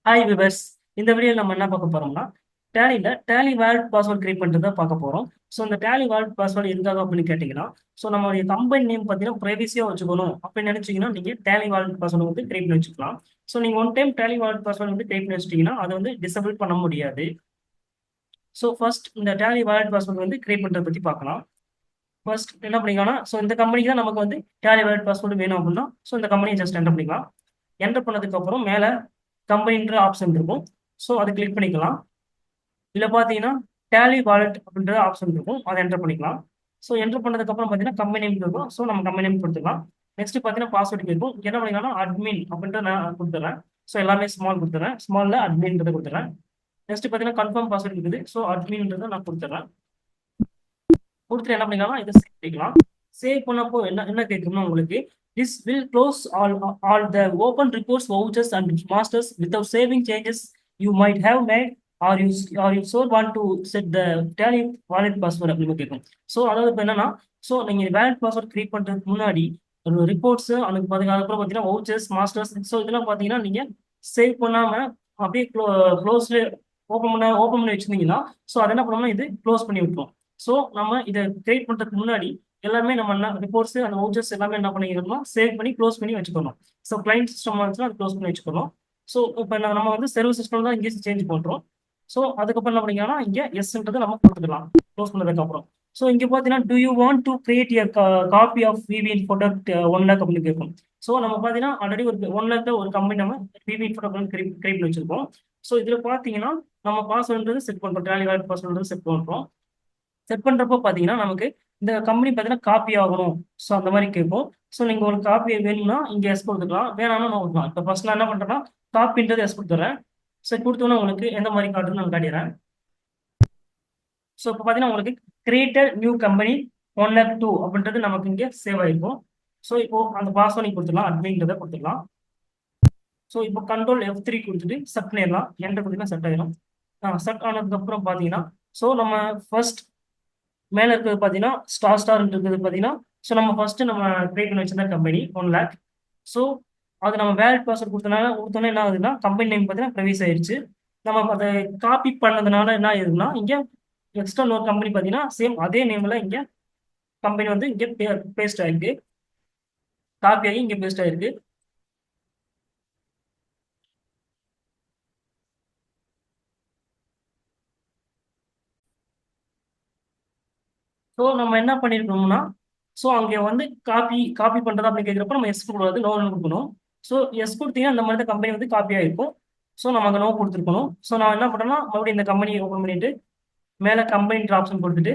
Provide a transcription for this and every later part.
Hi viewers. இந்த வீடியோவில் நம்ம என்ன பார்க்க போறோம்னா டேலியில் டேலி வேல்ட் பாஸ்வேர்ட் கிரியேட் பண்ணுறதை பார்க்க போகிறோம். ஸோ இந்த டேலி வேல்ட் பாஸ்வேர்டு எதுக்காக அப்படின்னு கேட்டிங்கன்னா, ஸோ நம்மளுடைய கம்பெனி நேம் பார்த்தீங்கன்னா ப்ரைவசியாக வச்சுக்கணும் அப்படின்னு நினச்சிங்கன்னா நீங்கள் டேலி வேல்ட் பாஸ்வேர்டு வந்து கிரியேட் பண்ணி வச்சுக்கலாம். ஸோ நீங்கள் one time Tally vault password வந்து கிரியேட் பண்ணி வச்சிட்டிங்கன்னா அதை வந்து டிசபிள் பண்ண முடியாது. ஸோ ஃபர்ஸ்ட் இந்த டேலி வேல்ட் பாஸ்வேர்டு வந்து கிரியேட் பண்ணுறதை பற்றி பார்க்கலாம். ஃபர்ஸ்ட் என்ன பண்ணிக்கலாம்னா, ஸோ இந்த கம்பெனிக்கு தான் நமக்கு வந்து டேலி வேல்ட் பாஸ்வேர்டு வேணும் அப்படின்னா ஸோ இந்த கம்பெனியை ஜஸ்ட் என்டர் பண்ணிக்கலாம். என்டர் பண்ணதுக்கப்புறம் மேலே கம்பெனின்ற ஆப்ஷன் இருக்கும். ஸோ அதை கிளிக் பண்ணிக்கலாம். இதில் பார்த்தீங்கன்னா டேலி வாலெட் அப்படின்ற ஆப்ஷன் இருக்கும், அதை என்டர் பண்ணிக்கலாம். ஸோ என்டர் பண்ணதுக்கப்புறம் பார்த்தீங்கன்னா கம்பெனி நேம் இருக்கும். ஸோ நம்ம கம்பெனி நேம் கொடுத்துக்கலாம். நெக்ஸ்ட் பார்த்தீங்கன்னா பாஸ்வேர்டு இருக்கும். என்ன பண்ணிக்கலாம்னா அட்மின் அப்படின்ற நான் கொடுத்துட்றேன். ஸோ எல்லாமே ஸ்மால் கொடுத்துட்றேன். ஸ்மாலில் அட்மின்றதை கொடுத்துட்றேன். நெக்ஸ்ட் பார்த்தீங்கன்னா கன்ஃபார்ம் பாஸ்வேர்டு இருக்குது. ஸோ அட்மின்றதை நான் கொடுத்துட்றேன். கொடுத்துட்டு என்ன பண்ணிக்கலாம், இதை சேவ் பண்ணிக்கலாம். சேவ் பண்ணப்போ என்ன என்ன கேட்கும்னா உங்களுக்கு this will close all the open reports, vouchers and masters without saving changes you might have made, or you so want to set the tally wallet password அப்படின்னு கேட்கும். ஸோ அதாவது இப்போ என்னன்னா, ஸோ நீங்கள் வேலட் பாஸ்வேர்ட் கிரியேட் பண்ணுறதுக்கு முன்னாடி reports அதுக்கு பார்த்தீங்கன்னா அதுக்கப்புறம் பார்த்தீங்கன்னா வவுச்சர்ஸ் மாஸ்டர்ஸ் ஸோ இதெல்லாம் பார்த்தீங்கன்னா நீங்கள் சேவ் பண்ணாமல் அப்படியே க்ளோஸ்ல ஓப்பன் பண்ணி வச்சிருந்தீங்கன்னா ஸோ அதை என்ன பண்ணோம்னா இது க்ளோஸ் பண்ணி விட்டுரும். ஸோ நம்ம இதை கிரியேட் பண்ணுறதுக்கு முன்னாடி எல்லாமே நம்ம என்ன ரிப்போர்ட்ஸ் அந்த வவுச்சர்ஸ் எல்லாமே என்ன பண்ணிக்கணும், சேவ் பண்ணி க்ளோஸ் பண்ணி வச்சுக்கணும். ஸோ கிளைண்ட் சிஸ்டம் வந்துச்சுன்னா அது க்ளோஸ் பண்ணி வச்சுக்கணும். ஸோ இப்போ நம்ம வந்து சர்வீஸ் சிஸ்டம் தான் இங்கே சேஞ்ச் பண்ணுறோம். ஸோ அதுக்கப்புறம் என்ன பண்ணிக்கலாம், இங்கே எஸ்ன்றது நம்ம கொடுத்துக்கலாம் க்ளோஸ் பண்ணதுக்கப்புறம். ஸோ இங்கே பார்த்தீங்கன்னா do you want to create a copy of VBIN product 1 lakh அப்படின்னு கேட்கும். ஸோ நம்ம பார்த்தீங்கன்னா ஆல்ரெடி ஒரு 1 lakh ஒரு கம்பெனி நம்ம VBIN product கிரியேட் பண்ணி வச்சிருக்கோம். ஸோ இதில் பார்த்தீங்கன்னா நம்ம பாஸ்வேர்டுன்றது செட் பண்ணுறோம், டேலி வேலட் பாஸ்வேர்டுன்றது செட் பண்ணுறோம். செட் பண்ணுறப்போ பார்த்தீங்கன்னா நமக்கு இந்த கம்பெனி பார்த்தீங்கன்னா காப்பி ஆகணும். ஸோ அந்த மாதிரி கேட்கும். ஸோ நீங்கள் ஒரு காப்பி வேணும்னா இங்கே எஸ் கொடுத்துக்கலாம், வேணாம்னா நான் கொடுக்கலாம். இப்போ ஃபர்ஸ்ட் நான் என்ன பண்ணுறேன்னா காப்பின்றது எஸ் கொடுத்துட்றேன். ஸோ கொடுத்தோன்னா உங்களுக்கு எந்த மாதிரி காட்டுன்னு நான் காட்டிடுறேன். ஸோ இப்போ பார்த்தீங்கன்னா உங்களுக்கு கிரியேட்டட் நியூ கம்பெனி 1 lakh 2 அப்படின்றது நமக்கு இங்கே சேவ் ஆகிருக்கும். ஸோ இப்போ அந்த பாஸ்வேர்டு கொடுத்துடலாம், அட்மின்றதை கொடுத்துடலாம். ஸோ இப்போ கண்ட்ரோல் F3 கொடுத்துட்டு செட் பண்ணிடலாம். என்டர் கொடுத்தீங்கன்னா செட் ஆகிடும். செட் ஆனதுக்கப்புறம் பார்த்தீங்கன்னா ஸோ நம்ம ஃபர்ஸ்ட் மேலே இருக்கிறது பார்த்தீங்கன்னா ஸ்டார் இருக்கிறது பார்த்தீங்கன்னா ஸோ நம்ம ஃபர்ஸ்ட் நம்ம கிரியேட் பண்ணி வச்சிருந்த கம்பெனி 1 lakh. ஸோ அது நம்ம வேலட் பாஸ்வேர்ட் கொடுத்தோன்னே என்ன ஆகுதுன்னா கம்பெனி நேம் பார்த்தீங்கன்னா ப்ரைவேஸ் ஆயிடுச்சு. நம்ம அதை காப்பி பண்ணதுனால என்ன ஆகுதுன்னா இங்கே எக்ஸ்ட்ரா ஒரு கம்பெனி பார்த்தீங்கன்னா சேம் அதே நேமில் இங்கே கம்பெனி வந்து இங்கே பேஸ்ட் ஆயிருக்கு, காப்பி ஆகி இங்கே பேஸ்ட் ஆயிருக்கு. ஸோ நம்ம என்ன பண்ணியிருக்கோம்னா ஸோ அங்கே வந்து காப்பி பண்ணுறதா அப்படின்னு கேட்குறப்ப நம்ம எஸ் கொடுக்கூடாது, நோ கொடுக்கணும். ஸோ எஸ் கொடுத்தீங்கன்னா இந்த மாதிரி தான் கம்பெனி வந்து காப்பி ஆகிருக்கும். ஸோ நம்ம அங்கே நோ கொடுத்துருக்கணும். ஸோ நான் என்ன பண்ணுறேன்னா மறுபடியும் இந்த கம்பெனியை ஓப்பன் பண்ணிட்டு மேலே கம்பெனின்ற ஆப்ஷன் கொடுத்துட்டு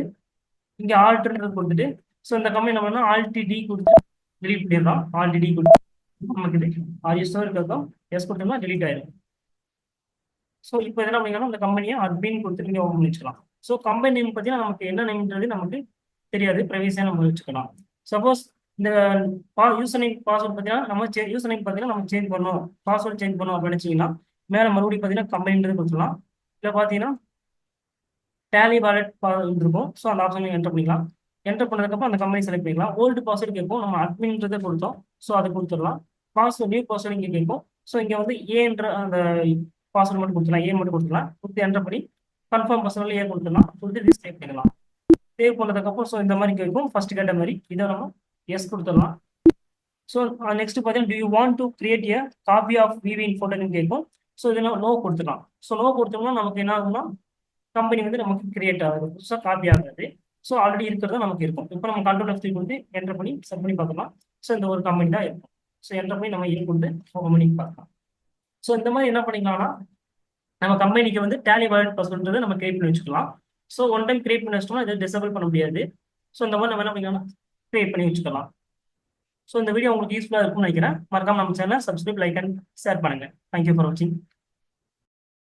இங்கே ஆல்ட்ன்றது கொடுத்துட்டு ஸோ இந்த கம்பெனி நம்ம என்ன ஆல்டிடி கொடுத்து டெலிட் பண்ணிடலாம். ஆல்டிடி கொடுத்து நமக்கு இது ஆர்எஸ்ஓ இருக்கிறதும் எஸ் கொடுத்தோம்னா டெலிட் ஆயிடும். ஸோ இப்போ என்ன பண்ணிக்கலாம், இந்த கம்பெனியை அட்மின் கொடுத்துட்டு இங்கே ஓப்பன் பண்ணி வச்சுக்கலாம். ஸோ கம்பெனி நேம் பார்த்தீங்கன்னா நமக்கு என்ன நேம்ன்றது நமக்கு தெரியாது, ப்ரைவேசியாக நம்ம வச்சுக்கலாம். சப்போஸ் இந்த யூசர் நேம் பாஸ்வேர்ட் பார்த்தீங்கன்னா நம்ம யூசர் நேம் பார்த்தீங்கன்னா நம்ம சேஞ்ச் பண்ணணும், பாஸ்வேர்ட் சேஞ்ச் பண்ணணும் அப்படின்னு நினச்சிங்கன்னா மேலே மறுபடியும் பார்த்தீங்கன்னா கம்பெனின்றது கொடுத்துக்கலாம். இதில் பார்த்தீங்கன்னா டேலி வாலெட் இருக்கும். ஸோ அந்த ஆப்ஷன் என்டர் பண்ணிக்கலாம். என்டர் பண்ணதுக்கப்புறம் அந்த கம்பெனி செலக்ட் பண்ணிக்கலாம். ஓல்டு பாஸ்வேர்டு கேட்கும், நம்ம அட்மின்றதை கொடுத்தோம். ஸோ அதை கொடுத்துடலாம். பாஸ்வேர்ட் நியூ பாஸ்வேர்டு இங்கே கேட்கும். ஸோ இங்கே வந்து ஏன்ற அந்த பாஸ்வேர்டு மட்டும் கொடுத்துக்கலாம், ஏ மட்டும் கொடுத்துக்கலாம். கொடுத்து என்டர் பண்ணி கன்ஃபார்ம் பாஸ்வேர்டில் ஏ கொடுத்துடலாம். கொடுத்து சேவ் பண்ணிக்கலாம். சேவ் பண்ணதுக்கப்புறம் ஸோ இந்த மாதிரி கேட்கும், ஃபர்ஸ்ட் கேட்ட மாதிரி இதை நம்ம எஸ் கொடுத்துடலாம். ஸோ நெக்ஸ்ட் பார்த்தீங்கன்னா do you want to create a copy of VBIN photo கேட்கும். ஸோ இதெல்லாம் நோ கொடுத்துக்கலாம். ஸோ நோ கொடுத்தோம்னா நமக்கு என்ன ஆகும்னா கம்பெனி வந்து நமக்கு கிரியேட் ஆகுது, புதுசாக காப்பி ஆகாது. ஸோ ஆல்ரெடி இருக்கிறது நமக்கு இருக்கும். இப்போ நம்ம கண்ட்ரோல் F3 கொடுத்து என்டர் பண்ணி செட் பண்ணி பார்க்கலாம். ஸோ இந்த ஒரு கம்பெனி தான் இருக்கும். ஸோ என்டர் பண்ணி நம்ம இது கொடுத்து ஓப்பன் பண்ணி பார்க்கலாம். ஸோ இந்த மாதிரி என்ன பண்ணிக்கலாம்னா நம்ம கம்பெனிக்கு வந்து டேலி வாலெட் பாஸ்வேர்டுன்றதை நம்ம கிரியேட் பண்ணி வச்சுக்கலாம். ஸோ ஒன் டைம் கிரியேட் பண்ணி வச்சிட்டோம்னா இதை டிசபிள் பண்ண முடியாது. ஸோ இந்த மாதிரி நம்ம என்ன பண்ணிக்கலாம், கிரியேட் பண்ணி வச்சுக்கலாம். ஸோ இந்த வீடியோ உங்களுக்கு யூஸ்ஃபுல்லாக இருக்கும்னு நினைக்கிறேன். மறக்காம நம்ம சேனலை சப்ஸ்கிரைப், லைக் அண்ட் ஷேர் பண்ணுங்க. தேங்க்யூ ஃபார் வாட்சிங்.